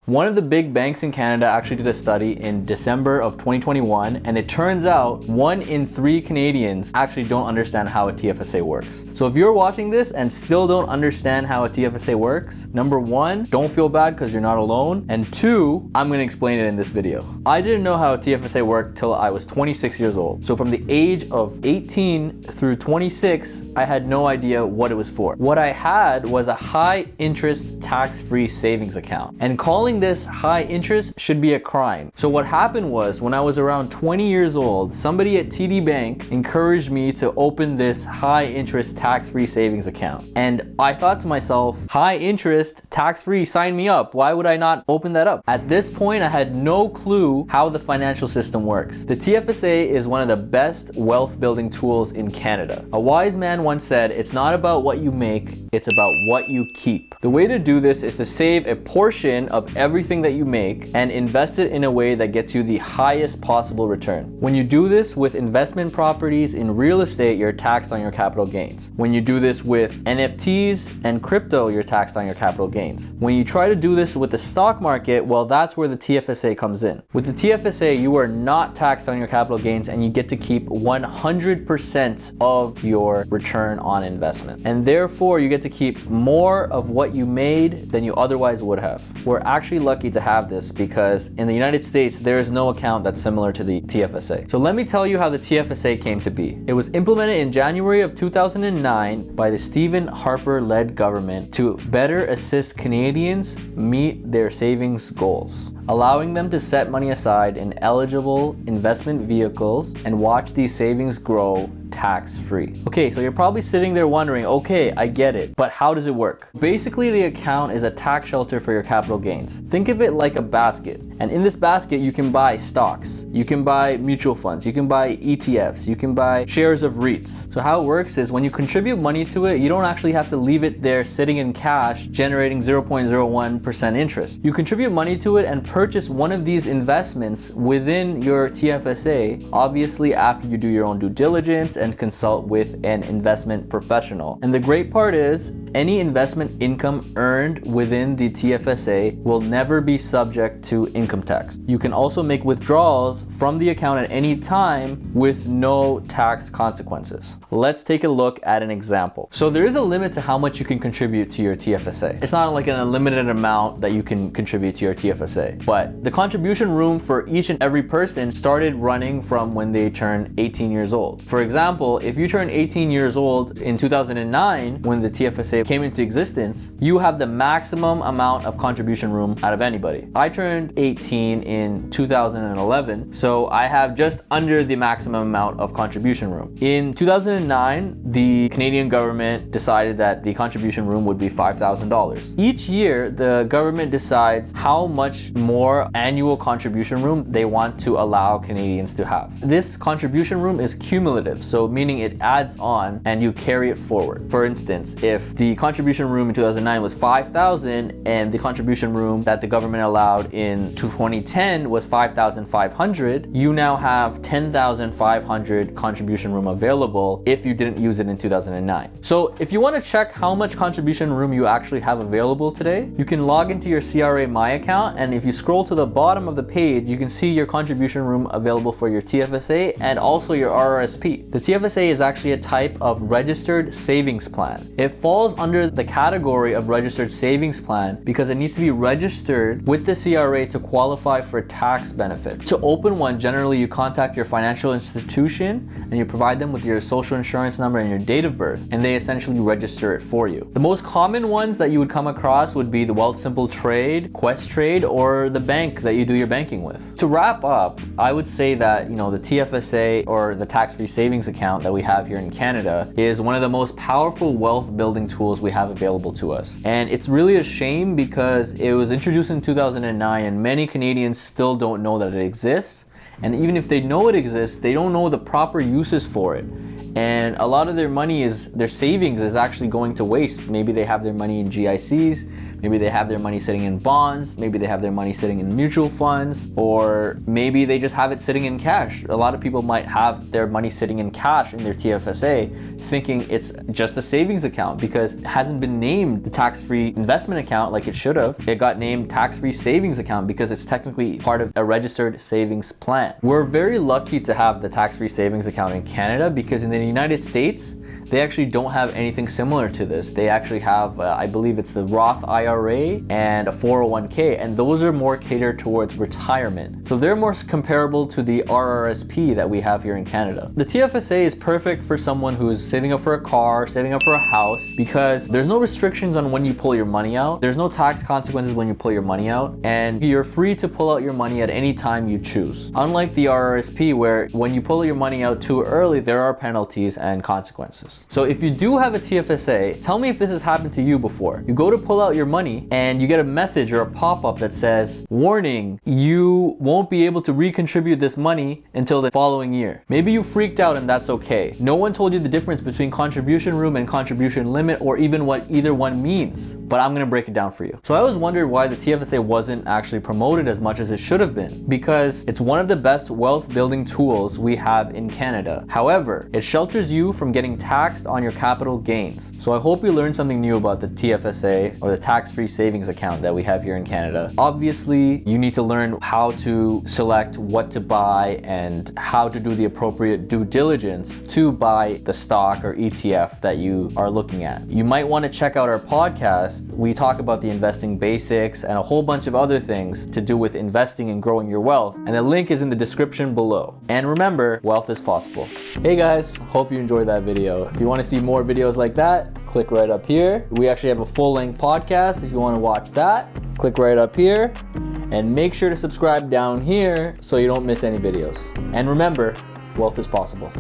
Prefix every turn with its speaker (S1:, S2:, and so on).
S1: One of the big banks in Canada actually did a study in December of 2021, and it turns out 1 in 3 Canadians actually don't understand how a TFSA works. So if you're watching this and still don't understand how a TFSA works, number 1, don't feel bad because you're not alone, and 2, I'm going to explain it in this video. I didn't know how a TFSA worked till I was 26 years old. So from the age of 18 through 26, I had no idea what it was for. What I had was a high interest tax-free savings account, and calling this high interest should be a crime. So what happened was, when I was around 20 years old, somebody at TD Bank encouraged me to open this high interest tax-free savings account. And I thought to myself, high interest, tax-free, sign me up. Why would I not open that up? At this point, I had no clue how the financial system works. The TFSA is one of the best wealth building tools in Canada. A wise man once said, it's not about what you make, it's about what you keep. The way to do this is to save a portion of everything that you make and invest it in a way that gets you the highest possible return. When you do this with investment properties in real estate, you're taxed on your capital gains. When you do this with NFTs and crypto, you're taxed on your capital gains. When you try to do this with the stock market, well, that's where the TFSA comes in. With the TFSA, you are not taxed on your capital gains and you get to keep 100% of your return on investment. And therefore, you get to keep more of what you made than you otherwise would have. We're actually lucky to have this because in the United States, there is no account that's similar to the TFSA. So let me tell you how the TFSA came to be. It was implemented in January of 2009 by the Stephen Harper-led government to better assist Canadians meet their savings goals, allowing them to set money aside in eligible investment vehicles and watch these savings grow tax-free. Okay, so you're probably sitting there wondering, okay, I get it, but how does it work? Basically, the account is a tax shelter for your capital gains. Think of it like a basket. And in this basket, you can buy stocks, you can buy mutual funds, you can buy ETFs, you can buy shares of REITs. So how it works is when you contribute money to it, you don't actually have to leave it there sitting in cash, generating 0.01% interest. You contribute money to it and purchase one of these investments within your TFSA, obviously after you do your own due diligence and consult with an investment professional. And the great part is, any investment income earned within the TFSA will never be subject to income tax. You can also make withdrawals from the account at any time with no tax consequences. Let's take a look at an example. So there is a limit to how much you can contribute to your TFSA. It's not like an unlimited amount that you can contribute to your TFSA, but the contribution room for each and every person started running from when they turned 18 years old. For example, if you turn 18 years old in 2009, when the TFSA came into existence, you have the maximum amount of contribution room out of anybody. I turned 18 in 2011, so I have just under the maximum amount of contribution room. In 2009, the Canadian government decided that the contribution room would be $5,000. Each year, the government decides how much more annual contribution room they want to allow Canadians to have. This contribution room is cumulative, so meaning it adds on and you carry it forward. For instance, if the contribution room in 2009 was $5,000 and the contribution room that the government allowed in 2010 was $5,500, you now have $10,500 contribution room available if you didn't use it in 2009. So if you want to check how much contribution room you actually have available today, you can log into your CRA My account, and if you scroll to the bottom of the page, you can see your contribution room available for your TFSA and also your RRSP. The TFSA is actually a type of registered savings plan. It falls under the category of registered savings plan because it needs to be registered with the CRA to qualify for tax benefit. To open one, generally you contact your financial institution and you provide them with your social insurance number and your date of birth, and they essentially register it for you. The most common ones that you would come across would be the Wealthsimple Trade, Questrade, or the bank that you do your banking with. To wrap up, I would say that, the TFSA, or the tax-free savings account that we have here in Canada, is one of the most powerful wealth building tools we have available to us. And it's really a shame because it was introduced in 2009 and many Canadians still don't know that it exists. And even if they know it exists, they don't know the proper uses for it. and a lot of their money is, their savings is actually going to waste. Maybe they have their money in GICs, maybe they have their money sitting in bonds, maybe they have their money sitting in mutual funds, or maybe they just have it sitting in cash. A lot of people might have their money sitting in cash in their TFSA, thinking it's just a savings account because it hasn't been named the tax-free investment account like it should have. It got named tax-free savings account because it's technically part of a registered savings plan. We're very lucky to have the tax-free savings account in Canada because in the United States, they actually don't have anything similar to this. They actually have, I believe it's the Roth IRA and a 401k, and those are more catered towards retirement. So they're more comparable to the RRSP that we have here in Canada. The TFSA is perfect for someone who's saving up for a car, saving up for a house, because there's no restrictions on when you pull your money out. There's no tax consequences when you pull your money out, and you're free to pull out your money at any time you choose. Unlike the RRSP, where when you pull your money out too early, there are penalties and consequences. So if you do have a TFSA, tell me if this has happened to you before. You go to pull out your money and you get a message or a pop-up that says, warning, you won't be able to recontribute this money until the following year. Maybe you freaked out and that's okay. No one told you the difference between contribution room and contribution limit or even what either one means, but I'm gonna break it down for you. So I always wondered why the TFSA wasn't actually promoted as much as it should have been, because it's one of the best wealth building tools we have in Canada. However, it shelters you from getting taxed on your capital gains. So I hope you learned something new about the TFSA, or the tax-free savings account that we have here in Canada. Obviously, you need to learn how to select what to buy and how to do the appropriate due diligence to buy the stock or ETF that you are looking at. You might want to check out our podcast. We talk about the investing basics and a whole bunch of other things to do with investing and growing your wealth, and the link is in the description below. And remember, wealth is possible. Hey guys, hope you enjoyed that video. If you want to see more videos like that, click right up here. We actually have a full-length podcast if you want to watch that. Click right up here and make sure to subscribe down here so you don't miss any videos. And remember, wealth is possible.